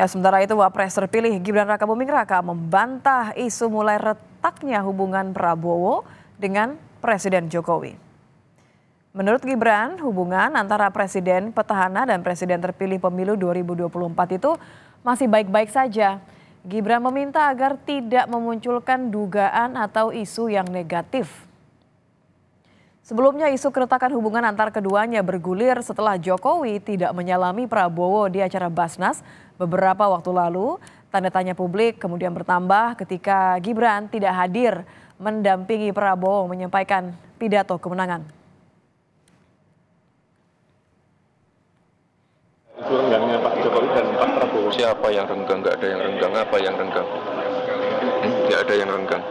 Ya, sementara itu Wapres terpilih Gibran Rakabuming Raka membantah isu mulai retaknya hubungan Prabowo dengan Presiden Jokowi. Menurut Gibran, hubungan antara presiden petahana dan presiden terpilih pemilu 2024 itu masih baik-baik saja. Gibran meminta agar tidak memunculkan dugaan atau isu yang negatif. Sebelumnya isu keretakan hubungan antar keduanya bergulir setelah Jokowi tidak menyalami Prabowo di acara Basnas beberapa waktu lalu. Tanda tanya publik kemudian bertambah ketika Gibran tidak hadir mendampingi Prabowo menyampaikan pidato kemenangan. Isu renggangnya Pak Jokowi dan Pak Prabowo. Siapa yang renggang? Nggak ada yang renggang. Apa yang renggang? Nggak ada yang renggang.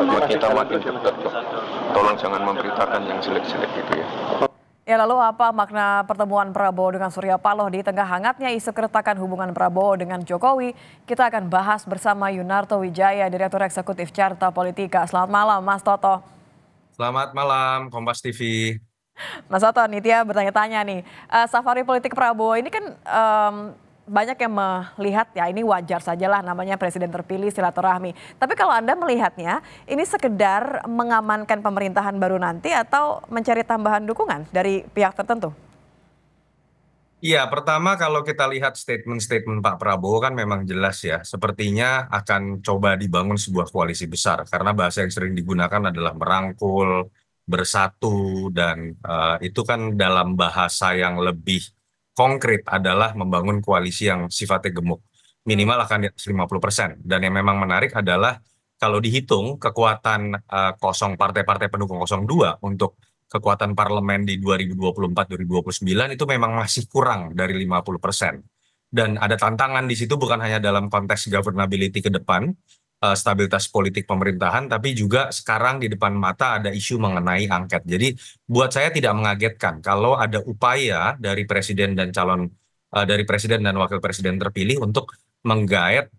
Kita makin dekat kok. Tolong jangan memberitakan yang jelek-jelek gitu ya. Ya, lalu apa makna pertemuan Prabowo dengan Surya Paloh di tengah hangatnya isu keretakan hubungan Prabowo dengan Jokowi? Kita akan bahas bersama Yunarto Wijaya, Direktur Eksekutif Carta Politika. Selamat malam, Mas Toto. Selamat malam, Kompas TV. Mas Toto, Nitya bertanya-tanya nih, safari politik Prabowo ini kan banyak yang melihat ya ini wajar sajalah namanya presiden terpilih silaturahmi. Tapi kalau Anda melihatnya ini sekedar mengamankan pemerintahan baru nanti atau mencari tambahan dukungan dari pihak tertentu? Iya, pertama kalau kita lihat statement-statement Pak Prabowo kan memang jelas ya, sepertinya akan coba dibangun sebuah koalisi besar karena bahasa yang sering digunakan adalah merangkul, bersatu, dan itu kan dalam bahasa yang lebih konkret adalah membangun koalisi yang sifatnya gemuk. Minimal akan di atas 50%. Dan yang memang menarik adalah kalau dihitung kekuatan partai-partai pendukung 02 untuk kekuatan parlemen di 2024-2029 itu memang masih kurang dari 50%. Dan ada tantangan di situ bukan hanya dalam konteks governability ke depan, stabilitas politik pemerintahan, tapi juga sekarang di depan mata ada isu mengenai angket. Jadi buat saya tidak mengagetkan kalau ada upaya dari presiden dan dari presiden dan wakil presiden terpilih untuk menggaet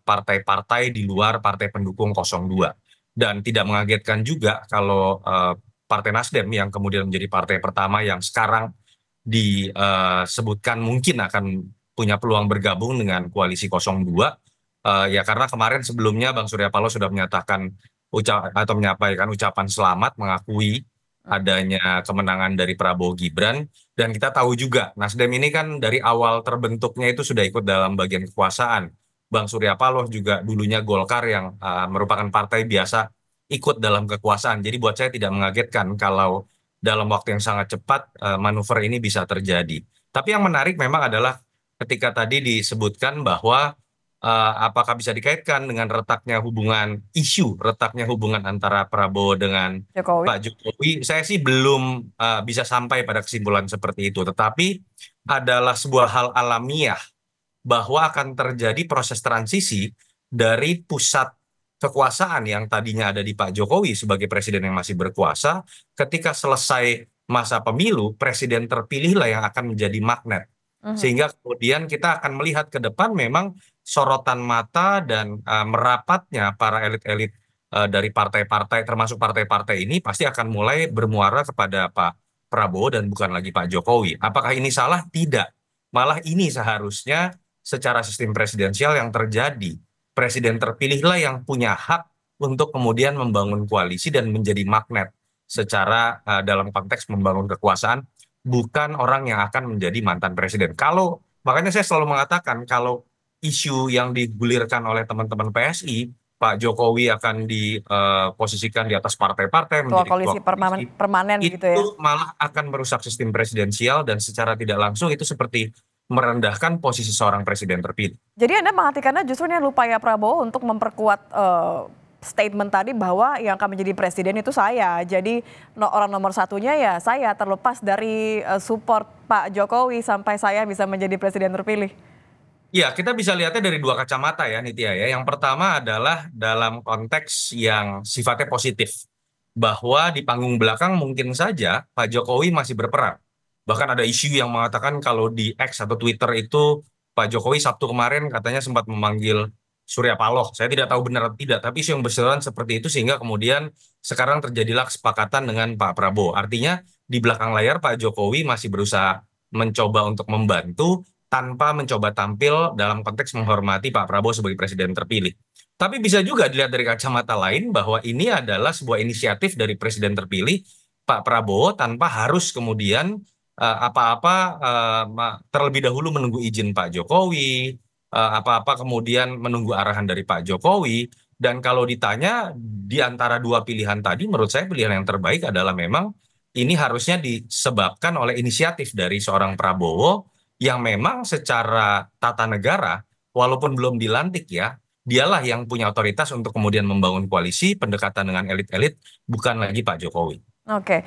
partai-partai di luar partai pendukung 02. Dan tidak mengagetkan juga kalau Partai Nasdem yang kemudian menjadi partai pertama yang sekarang disebutkan mungkin akan punya peluang bergabung dengan koalisi 02. Ya karena kemarin sebelumnya Bang Surya Paloh sudah menyatakan atau menyampaikan ucapan selamat mengakui adanya kemenangan dari Prabowo Gibran, dan kita tahu juga Nasdem ini kan dari awal terbentuknya itu sudah ikut dalam bagian kekuasaan. Bang Surya Paloh juga dulunya Golkar yang merupakan partai biasa ikut dalam kekuasaan. Jadi buat saya tidak mengagetkan kalau dalam waktu yang sangat cepat manuver ini bisa terjadi. Tapi yang menarik memang adalah ketika tadi disebutkan bahwa apakah bisa dikaitkan dengan retaknya hubungan antara Prabowo dengan Jokowi. Pak Jokowi? Saya sih belum bisa sampai pada kesimpulan seperti itu. Tetapi adalah sebuah hal alamiah bahwa akan terjadi proses transisi dari pusat kekuasaan yang tadinya ada di Pak Jokowi sebagai presiden yang masih berkuasa, ketika selesai masa pemilu, presiden terpilihlah yang akan menjadi magnet. Sehingga kemudian kita akan melihat ke depan memang sorotan mata dan merapatnya para elit-elit dari partai-partai, termasuk partai-partai ini pasti akan mulai bermuara kepada Pak Prabowo dan bukan lagi Pak Jokowi. Apakah ini salah? Tidak. Malah ini seharusnya secara sistem presidensial yang terjadi. Presiden terpilihlah yang punya hak untuk kemudian membangun koalisi dan menjadi magnet secara dalam konteks membangun kekuasaan, bukan orang yang akan menjadi mantan presiden. Makanya saya selalu mengatakan kalau isu yang digulirkan oleh teman-teman PSI, Pak Jokowi akan diposisikan di atas partai-partai menjadi koalisi permanen itu gitu ya. malah akan merusak sistem presidensial dan secara tidak langsung itu seperti merendahkan posisi seorang presiden terpilih. Jadi Anda mengartikannya justru ini upaya Prabowo untuk memperkuat statement tadi bahwa yang akan menjadi presiden itu saya. Jadi orang nomor satunya ya saya, terlepas dari support Pak Jokowi sampai saya bisa menjadi presiden terpilih. Ya, kita bisa lihatnya dari dua kacamata ya, Nitya ya. Yang pertama adalah dalam konteks yang sifatnya positif. Bahwa di panggung belakang mungkin saja Pak Jokowi masih berperan. Bahkan ada isu yang mengatakan kalau di X atau Twitter itu Pak Jokowi Sabtu kemarin katanya sempat memanggil Surya Paloh. Saya tidak tahu benar atau tidak, tapi isu yang berseliweran seperti itu sehingga kemudian sekarang terjadilah kesepakatan dengan Pak Prabowo. Artinya di belakang layar Pak Jokowi masih berusaha mencoba untuk membantu, tanpa mencoba tampil dalam konteks menghormati Pak Prabowo sebagai presiden terpilih. Tapi bisa juga dilihat dari kacamata lain bahwa ini adalah sebuah inisiatif dari presiden terpilih Pak Prabowo tanpa harus kemudian apa-apa terlebih dahulu menunggu izin Pak Jokowi, apa-apa kemudian menunggu arahan dari Pak Jokowi. Dan kalau ditanya di antara dua pilihan tadi, menurut saya pilihan yang terbaik adalah memang ini harusnya disebabkan oleh inisiatif dari seorang Prabowo yang memang secara tata negara, walaupun belum dilantik ya, dialah yang punya otoritas untuk kemudian membangun koalisi pendekatan dengan elit-elit, bukan lagi Pak Jokowi. Oke,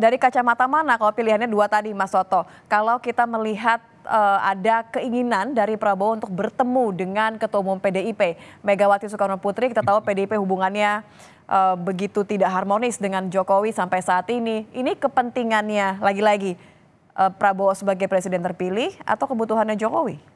dari kacamata mana kalau pilihannya dua tadi Mas Toto? Kalau kita melihat ada keinginan dari Prabowo untuk bertemu dengan Ketua Umum PDIP, Megawati Soekarno Putri, kita tahu PDIP hubungannya begitu tidak harmonis dengan Jokowi sampai saat ini. Ini kepentingannya lagi-lagi Prabowo sebagai presiden terpilih atau kebutuhannya Jokowi?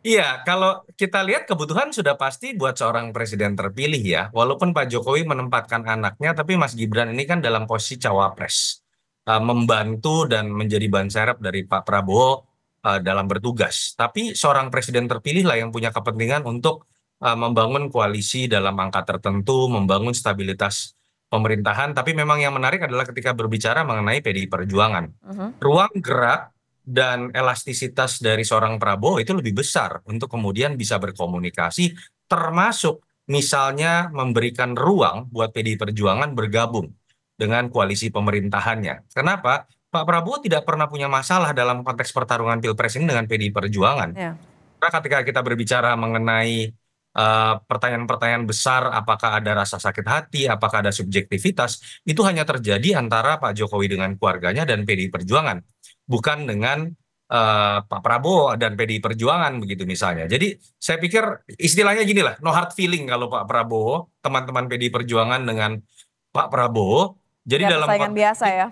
Iya, kalau kita lihat kebutuhan sudah pasti buat seorang presiden terpilih ya. Walaupun Pak Jokowi menempatkan anaknya, tapi Mas Gibran ini kan dalam posisi cawapres. Membantu dan menjadi ban serep dari Pak Prabowo dalam bertugas. Tapi seorang presiden terpilih lah yang punya kepentingan untuk membangun koalisi dalam angka tertentu, membangun stabilitas pemerintahan. Tapi memang yang menarik adalah ketika berbicara mengenai PDI Perjuangan. Ruang gerak dan elastisitas dari seorang Prabowo itu lebih besar untuk kemudian bisa berkomunikasi, termasuk misalnya memberikan ruang buat PDI Perjuangan bergabung dengan koalisi pemerintahannya. Kenapa? Pak Prabowo tidak pernah punya masalah dalam konteks pertarungan Pilpres ini dengan PDI Perjuangan. Ya. Karena ketika kita berbicara mengenai pertanyaan-pertanyaan besar, apakah ada rasa sakit hati, apakah ada subjektivitas, itu hanya terjadi antara Pak Jokowi dengan keluarganya dan PDI Perjuangan, bukan dengan Pak Prabowo dan PDI Perjuangan begitu misalnya. Jadi saya pikir istilahnya gini lah, no hard feeling kalau Pak Prabowo, teman-teman PDI Perjuangan dengan Pak Prabowo. Jadi Ya, dalam persaingan biasa ya.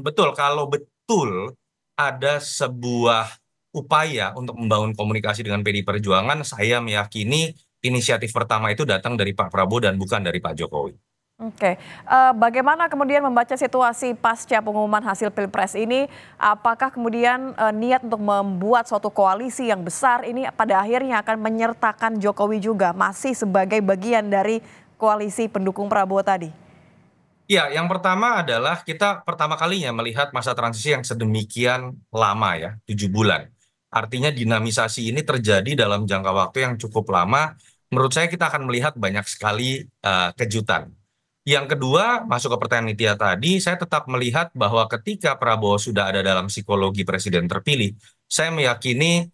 betul, kalau betul ada sebuah upaya untuk membangun komunikasi dengan PDI Perjuangan, saya meyakini inisiatif pertama itu datang dari Pak Prabowo dan bukan dari Pak Jokowi. Oke, bagaimana kemudian membaca situasi pasca pengumuman hasil Pilpres ini? Apakah kemudian niat untuk membuat suatu koalisi yang besar ini pada akhirnya akan menyertakan Jokowi juga masih sebagai bagian dari koalisi pendukung Prabowo tadi? Ya, yang pertama adalah kita pertama kalinya melihat masa transisi yang sedemikian lama ya, 7 bulan. Artinya dinamisasi ini terjadi dalam jangka waktu yang cukup lama. Menurut saya kita akan melihat banyak sekali kejutan. Yang kedua, masuk ke pertanyaan Nitya tadi, saya tetap melihat bahwa ketika Prabowo sudah ada dalam psikologi presiden terpilih, saya meyakini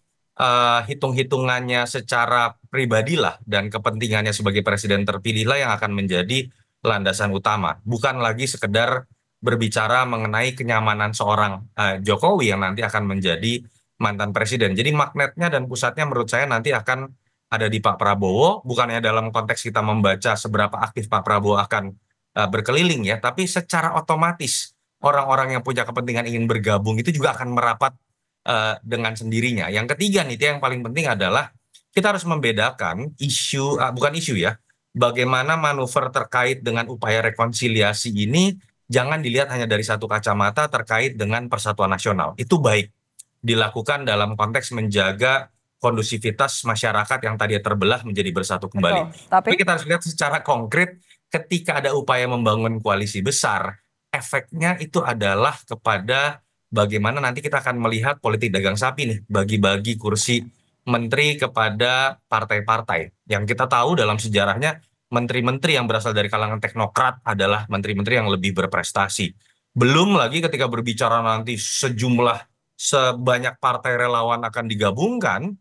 hitung-hitungannya secara pribadilah dan kepentingannya sebagai presiden terpilih lah yang akan menjadi landasan utama. Bukan lagi sekedar berbicara mengenai kenyamanan seorang Jokowi yang nanti akan menjadi mantan presiden. Jadi magnetnya dan pusatnya menurut saya nanti akan ada di Pak Prabowo, bukannya dalam konteks kita membaca seberapa aktif Pak Prabowo akan berkeliling ya, tapi secara otomatis orang-orang yang punya kepentingan ingin bergabung itu juga akan merapat dengan sendirinya. Yang ketiga nih, yang paling penting adalah kita harus membedakan isu, bukan isu ya, bagaimana manuver terkait dengan upaya rekonsiliasi ini jangan dilihat hanya dari satu kacamata terkait dengan persatuan nasional. Itu baik dilakukan dalam konteks menjaga kondusivitas masyarakat yang tadi terbelah menjadi bersatu kembali. Betul, tapi kita harus lihat secara konkret ketika ada upaya membangun koalisi besar, efeknya itu adalah kepada bagaimana nanti kita akan melihat politik dagang sapi nih, bagi-bagi kursi menteri kepada partai-partai. Yang kita tahu dalam sejarahnya menteri-menteri yang berasal dari kalangan teknokrat adalah menteri-menteri yang lebih berprestasi. Belum lagi ketika berbicara nanti sebanyak partai relawan akan digabungkan,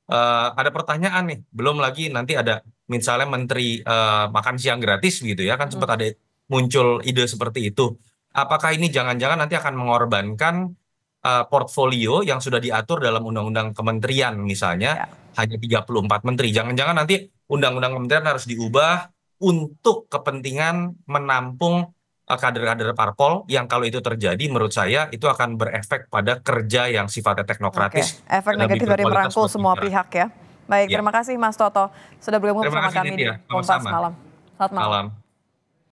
ada pertanyaan nih, belum lagi nanti ada misalnya menteri makan siang gratis gitu ya, kan sempat ada muncul ide seperti itu. Apakah ini jangan-jangan nanti akan mengorbankan portfolio yang sudah diatur dalam undang-undang kementerian misalnya, hanya 34 menteri. Jangan-jangan nanti undang-undang kementerian harus diubah untuk kepentingan menampung kader-kader parpol yang kalau itu terjadi menurut saya itu akan berefek pada kerja yang sifatnya teknokratis. Efek negatif dari merangkul semua pihak ya. Baik, Ya. Terima kasih Mas Toto sudah bergabung Terima bersama kasih, kami di Nitya. Kompas Sama-sama. Malam. Selamat malam. Malam.